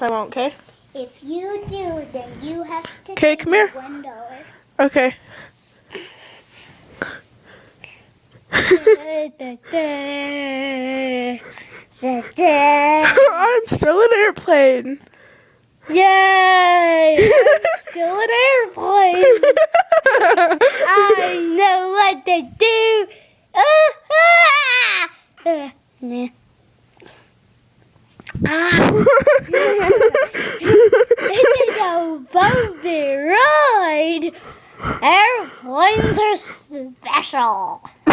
I won't, okay? If you do, then you have to Okay, pay come here. $1. Okay. I'm still an airplane. Yay! I'm still an airplane. I know what to do. This is a bumpy ride. Airplanes are special. I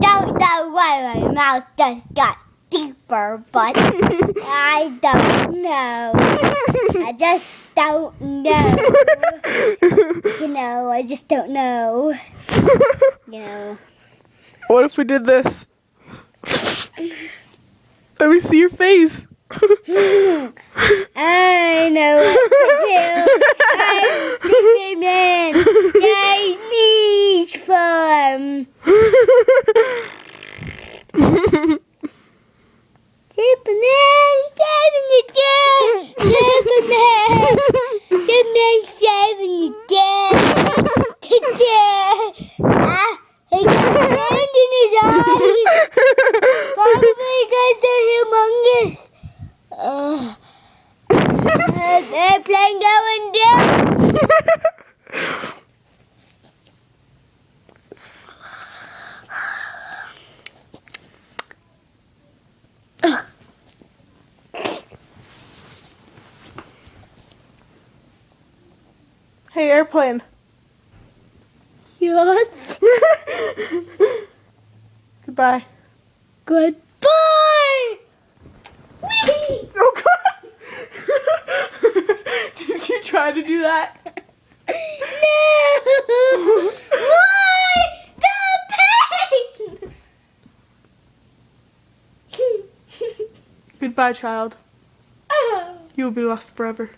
don't know why my mouth just got deeper, but I don't know. I just don't know. I just don't know. What if we did this? Let me see your face. I know what to do. I'm Superman. Chinese form. Superman saving the day. Superman. Superman saving the day. He got sand in his eyes. Probably because they're humongous. Airplane going down. Hey, airplane. Yes. Goodbye. Goodbye. Whee! Oh, God. Did you try to do that? No. Why the pain? Goodbye, child. Oh. You will be lost forever.